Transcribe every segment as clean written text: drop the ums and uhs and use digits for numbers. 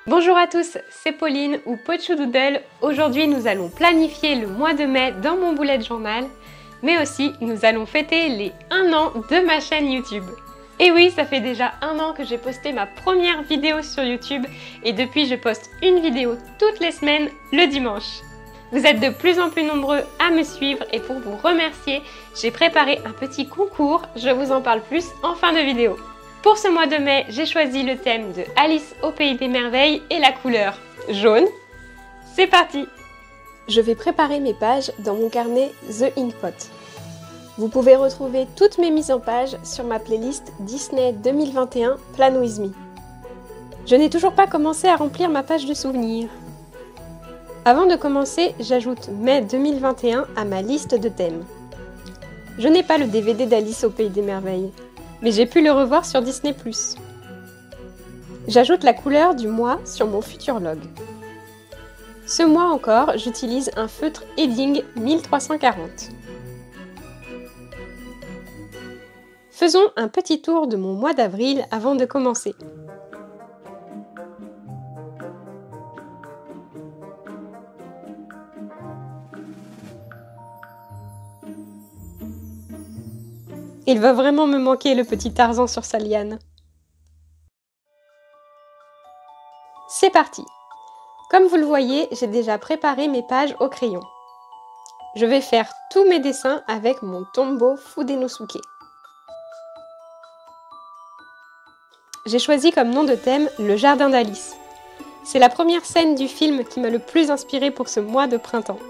Bonjour à tous, c'est Pauline ou Pochoudoodle. Aujourd'hui nous allons planifier le mois de mai dans mon bullet journal, mais aussi nous allons fêter les 1 an de ma chaîne YouTube. Et oui, ça fait déjà 1 an que j'ai posté ma première vidéo sur YouTube et depuis je poste une vidéo toutes les semaines le dimanche. Vous êtes de plus en plus nombreux à me suivre et pour vous remercier, j'ai préparé un petit concours, je vous en parle plus en fin de vidéo. Pour ce mois de mai, j'ai choisi le thème de Alice au pays des merveilles et la couleur jaune. C'est parti! Je vais préparer mes pages dans mon carnet The Inkpot. Vous pouvez retrouver toutes mes mises en page sur ma playlist Disney 2021 Plan With Me. Je n'ai toujours pas commencé à remplir ma page de souvenirs. Avant de commencer, j'ajoute mai 2021 à ma liste de thèmes. Je n'ai pas le DVD d'Alice au pays des merveilles, mais j'ai pu le revoir sur Disney+. J'ajoute la couleur du mois sur mon Futurlog. Ce mois encore, j'utilise un feutre Edding 1340. Faisons un petit tour de mon mois d'avril avant de commencer. Il va vraiment me manquer le petit Tarzan sur sa liane. C'est parti! Comme vous le voyez, j'ai déjà préparé mes pages au crayon. Je vais faire tous mes dessins avec mon Tombow Fudenosuke. J'ai choisi comme nom de thème le jardin d'Alice. C'est la première scène du film qui m'a le plus inspiré pour ce mois de printemps.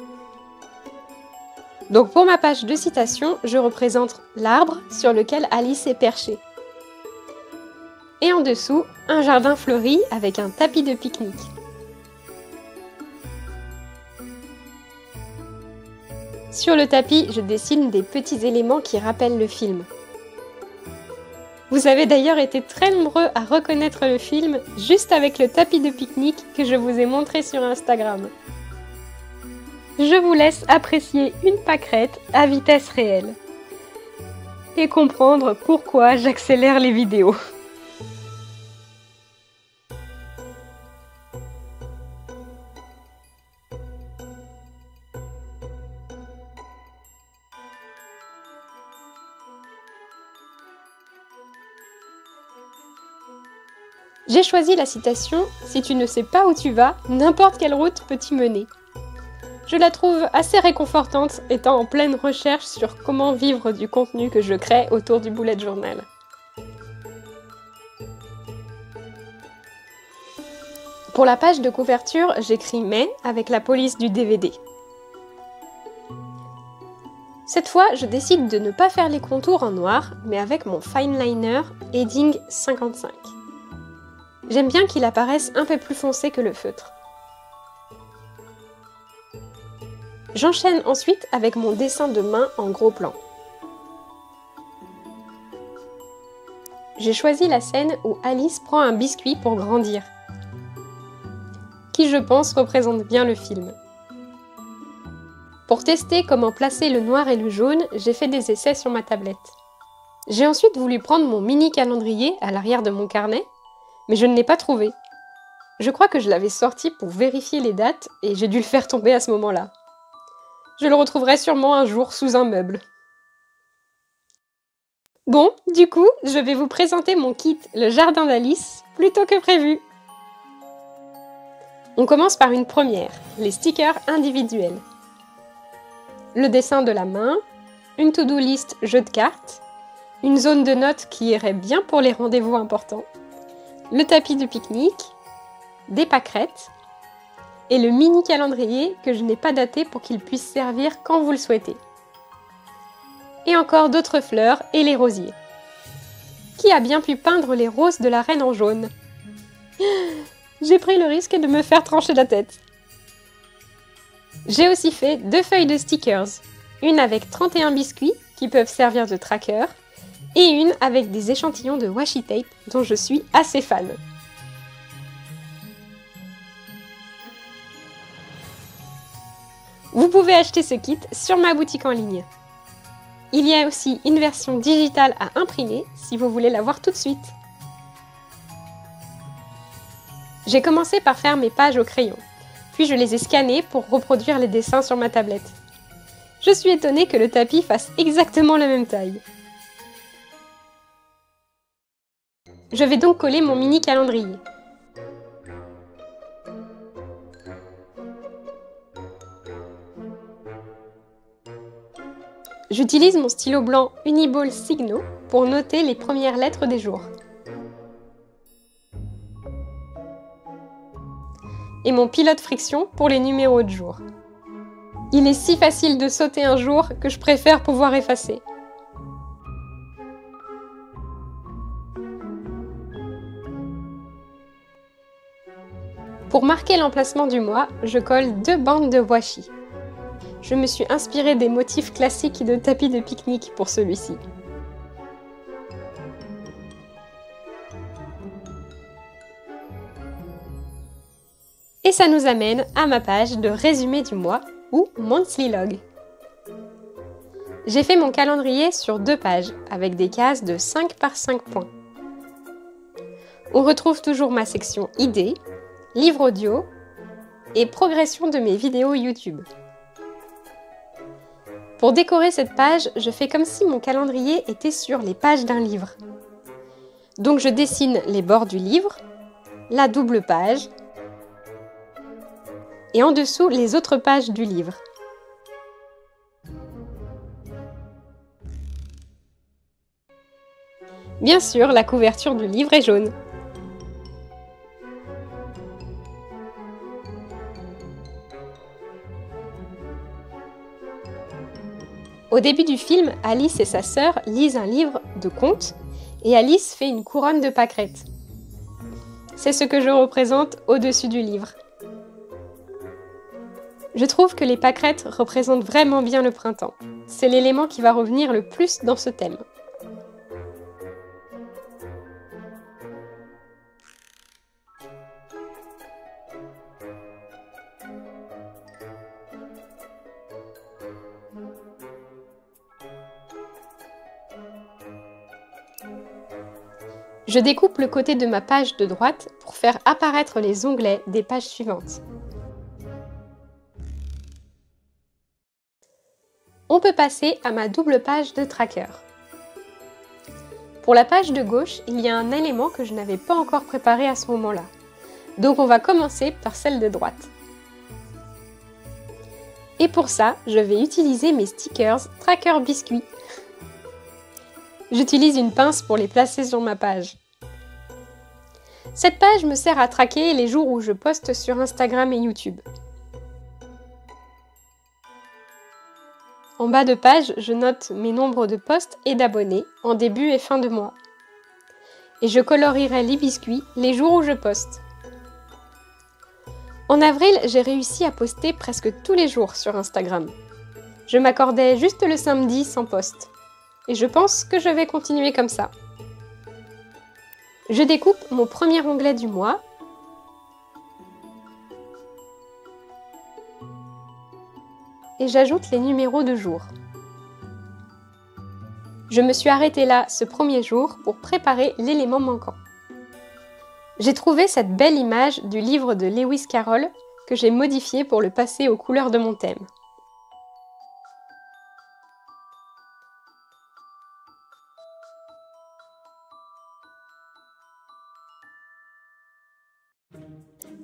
Donc pour ma page de citation, je représente l'arbre sur lequel Alice est perchée. Et en dessous, un jardin fleuri avec un tapis de pique-nique. Sur le tapis, je dessine des petits éléments qui rappellent le film. Vous avez d'ailleurs été très nombreux à reconnaître le film juste avec le tapis de pique-nique que je vous ai montré sur Instagram. Je vous laisse apprécier une pâquerette à vitesse réelle et comprendre pourquoi j'accélère les vidéos. J'ai choisi la citation « Si tu ne sais pas où tu vas, n'importe quelle route peut t'y mener ». Je la trouve assez réconfortante étant en pleine recherche sur comment vivre du contenu que je crée autour du bullet journal. Pour la page de couverture, j'écris mai avec la police du DVD. Cette fois, je décide de ne pas faire les contours en noir, mais avec mon fine liner Edding 55. J'aime bien qu'il apparaisse un peu plus foncé que le feutre. J'enchaîne ensuite avec mon dessin de main en gros plan. J'ai choisi la scène où Alice prend un biscuit pour grandir, qui je pense représente bien le film. Pour tester comment placer le noir et le jaune, j'ai fait des essais sur ma tablette. J'ai ensuite voulu prendre mon mini calendrier à l'arrière de mon carnet, mais je ne l'ai pas trouvé. Je crois que je l'avais sorti pour vérifier les dates et j'ai dû le faire tomber à ce moment-là. Je le retrouverai sûrement un jour sous un meuble. Bon, du coup, je vais vous présenter mon kit Le Jardin d'Alice, plutôt que prévu. On commence par une première, les stickers individuels. Le dessin de la main, une to-do list jeu de cartes, une zone de notes qui irait bien pour les rendez-vous importants, le tapis de pique-nique, des pâquerettes, et le mini calendrier que je n'ai pas daté pour qu'il puisse servir quand vous le souhaitez. Et encore d'autres fleurs et les rosiers. Qui a bien pu peindre les roses de la reine en jaune? J'ai pris le risque de me faire trancher la tête. J'ai aussi fait 2 feuilles de stickers, une avec 31 biscuits qui peuvent servir de tracker, et une avec des échantillons de washi tape dont je suis assez fan. Vous pouvez acheter ce kit sur ma boutique en ligne. Il y a aussi une version digitale à imprimer si vous voulez la voir tout de suite. J'ai commencé par faire mes pages au crayon, puis je les ai scannées pour reproduire les dessins sur ma tablette. Je suis étonnée que le tapis fasse exactement la même taille. Je vais donc coller mon mini calendrier. J'utilise mon stylo blanc Uniball Signo pour noter les premières lettres des jours. Et mon pilote friction pour les numéros de jour. Il est si facile de sauter un jour que je préfère pouvoir effacer. Pour marquer l'emplacement du mois, je colle 2 bandes de washi. Je me suis inspirée des motifs classiques de tapis de pique-nique pour celui-ci. Et ça nous amène à ma page de résumé du mois ou Monthly Log. J'ai fait mon calendrier sur 2 pages avec des cases de 5 par 5 points. On retrouve toujours ma section idées, livre audio et progression de mes vidéos YouTube. Pour décorer cette page, je fais comme si mon calendrier était sur les pages d'un livre. Donc je dessine les bords du livre, la double page et en dessous les autres pages du livre. Bien sûr, la couverture du livre est jaune. Au début du film, Alice et sa sœur lisent un livre de contes et Alice fait une couronne de pâquerettes. C'est ce que je représente au-dessus du livre. Je trouve que les pâquerettes représentent vraiment bien le printemps. C'est l'élément qui va revenir le plus dans ce thème. Je découpe le côté de ma page de droite pour faire apparaître les onglets des pages suivantes. On peut passer à ma double page de tracker. Pour la page de gauche, il y a un élément que je n'avais pas encore préparé à ce moment-là. Donc on va commencer par celle de droite. Et pour ça, je vais utiliser mes stickers Tracker Biscuit. J'utilise une pince pour les placer sur ma page. Cette page me sert à traquer les jours où je poste sur Instagram et YouTube. En bas de page, je note mes nombres de posts et d'abonnés en début et fin de mois. Et je colorierai les biscuits les jours où je poste. En avril, j'ai réussi à poster presque tous les jours sur Instagram. Je m'accordais juste le samedi sans post. Et je pense que je vais continuer comme ça. Je découpe mon premier onglet du mois. Et j'ajoute les numéros de jour. Je me suis arrêtée là ce premier jour pour préparer l'élément manquant. J'ai trouvé cette belle image du livre de Lewis Carroll que j'ai modifié pour le passer aux couleurs de mon thème.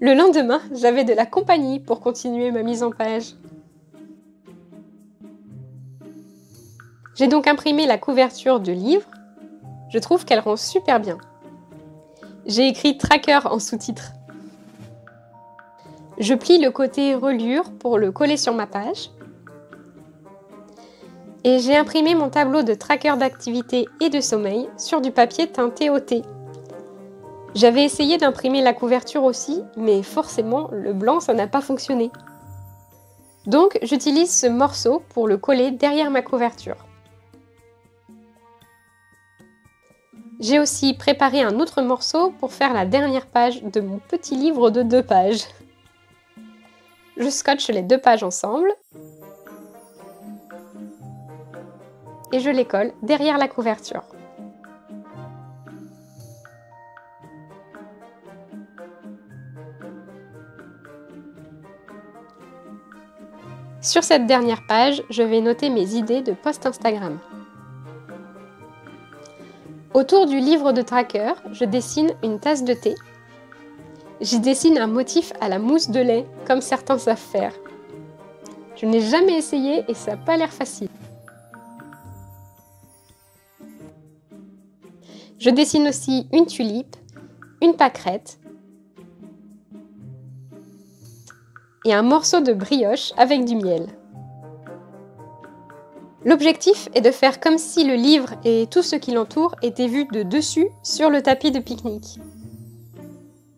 Le lendemain, j'avais de la compagnie pour continuer ma mise en page. J'ai donc imprimé la couverture du livre. Je trouve qu'elle rend super bien. J'ai écrit Tracker en sous-titre. Je plie le côté reliure pour le coller sur ma page. Et j'ai imprimé mon tableau de tracker d'activité et de sommeil sur du papier teinté au thé. J'avais essayé d'imprimer la couverture aussi, mais forcément, le blanc, ça n'a pas fonctionné. Donc, j'utilise ce morceau pour le coller derrière ma couverture. J'ai aussi préparé un autre morceau pour faire la dernière page de mon petit livre de 2 pages. Je scotche les 2 pages ensemble et je les colle derrière la couverture. Sur cette dernière page, je vais noter mes idées de post Instagram. Autour du livre de tracker, je dessine une tasse de thé. J'y dessine un motif à la mousse de lait, comme certains savent faire. Je n'ai jamais essayé et ça n'a pas l'air facile. Je dessine aussi une tulipe, une pâquerette et un morceau de brioche avec du miel. L'objectif est de faire comme si le livre et tout ce qui l'entoure étaient vus de dessus sur le tapis de pique-nique.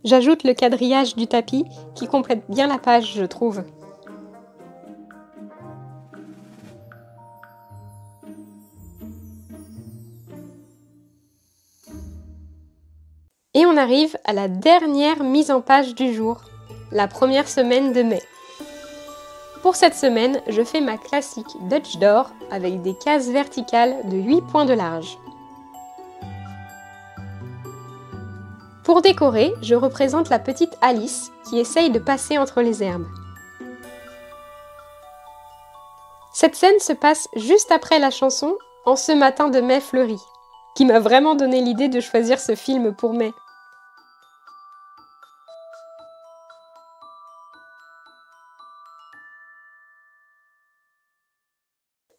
J'ajoute le quadrillage du tapis qui complète bien la page, je trouve. Et on arrive à la dernière mise en page du jour, la première semaine de mai. Pour cette semaine, je fais ma classique Dutch Door avec des cases verticales de 8 points de large. Pour décorer, je représente la petite Alice qui essaye de passer entre les herbes. Cette scène se passe juste après la chanson « En ce matin de mai fleuri », qui m'a vraiment donné l'idée de choisir ce film pour mai.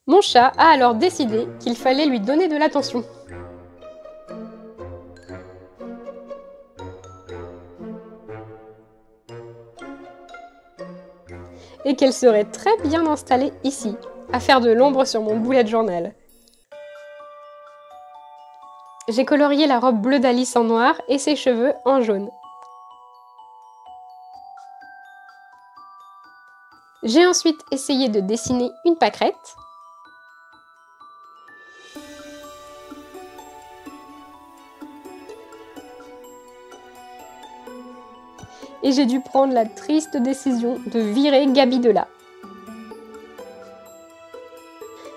Mon chat a alors décidé qu'il fallait lui donner de l'attention. Et qu'elle serait très bien installée ici, à faire de l'ombre sur mon bullet journal. J'ai colorié la robe bleue d'Alice en noir et ses cheveux en jaune. J'ai ensuite essayé de dessiner une pâquerette. Et j'ai dû prendre la triste décision de virer Gabi de là.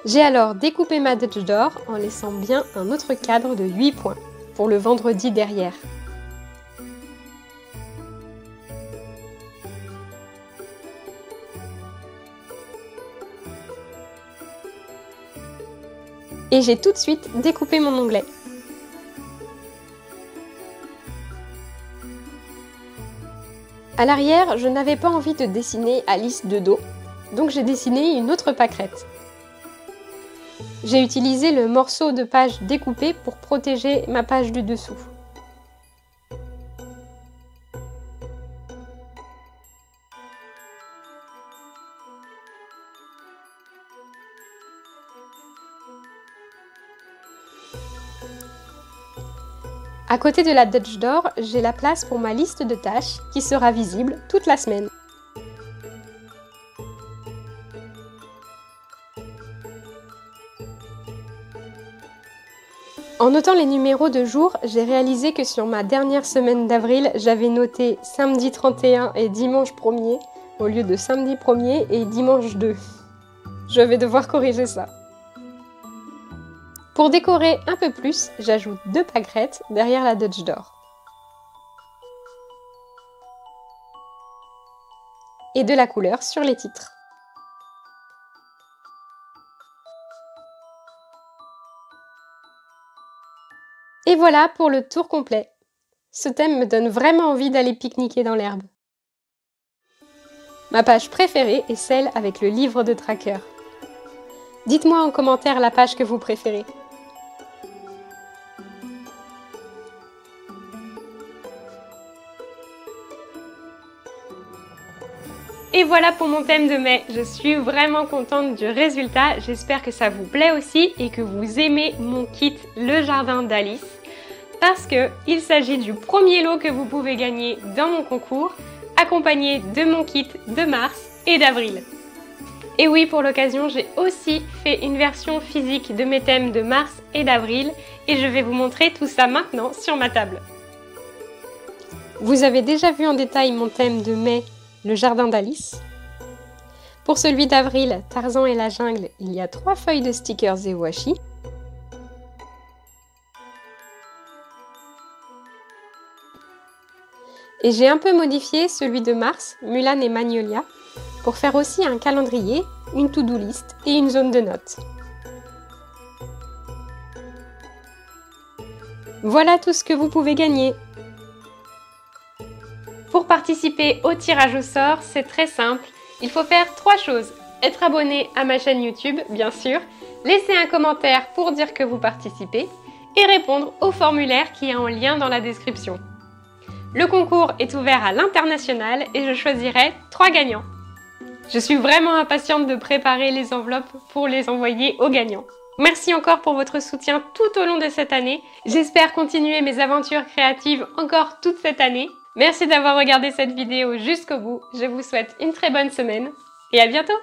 J'ai alors découpé ma Dutch Door en laissant bien un autre cadre de 8 points pour le vendredi derrière. Et j'ai tout de suite découpé mon onglet. À l'arrière, je n'avais pas envie de dessiner Alice de dos, donc j'ai dessiné une autre pâquerette. J'ai utilisé le morceau de page découpé pour protéger ma page du dessous. À côté de la Dutch Door, j'ai la place pour ma liste de tâches qui sera visible toute la semaine. En notant les numéros de jour, j'ai réalisé que sur ma dernière semaine d'avril, j'avais noté samedi 31 et dimanche 1er au lieu de samedi 1er et dimanche 2. Je vais devoir corriger ça. Pour décorer un peu plus, j'ajoute 2 pâquerettes derrière la Dutch Door. Et de la couleur sur les titres. Et voilà pour le tour complet. Ce thème me donne vraiment envie d'aller pique-niquer dans l'herbe. Ma page préférée est celle avec le livre de tracker. Dites-moi en commentaire la page que vous préférez. Et voilà pour mon thème de mai, je suis vraiment contente du résultat, j'espère que ça vous plaît aussi et que vous aimez mon kit Le Jardin d'Alice parce qu'il s'agit du premier lot que vous pouvez gagner dans mon concours accompagné de mon kit de mars et d'avril. Et oui, pour l'occasion, j'ai aussi fait une version physique de mes thèmes de mars et d'avril et je vais vous montrer tout ça maintenant sur ma table. Vous avez déjà vu en détail mon thème de mai, Le Jardin d'Alice. Pour celui d'avril, Tarzan et la jungle, il y a 3 feuilles de stickers et washi. Et j'ai un peu modifié celui de mars, Mulan et Magnolia, pour faire aussi un calendrier une to-do list et une zone de notes. Voilà tout ce que vous pouvez gagner. Pour participer au tirage au sort, c'est très simple. Il faut faire 3 choses. Être abonné à ma chaîne YouTube, bien sûr, laisser un commentaire pour dire que vous participez et répondre au formulaire qui est en lien dans la description. Le concours est ouvert à l'international et je choisirai 3 gagnants. Je suis vraiment impatiente de préparer les enveloppes pour les envoyer aux gagnants. Merci encore pour votre soutien tout au long de cette année. J'espère continuer mes aventures créatives encore toute cette année. Merci d'avoir regardé cette vidéo jusqu'au bout. Je vous souhaite une très bonne semaine et à bientôt!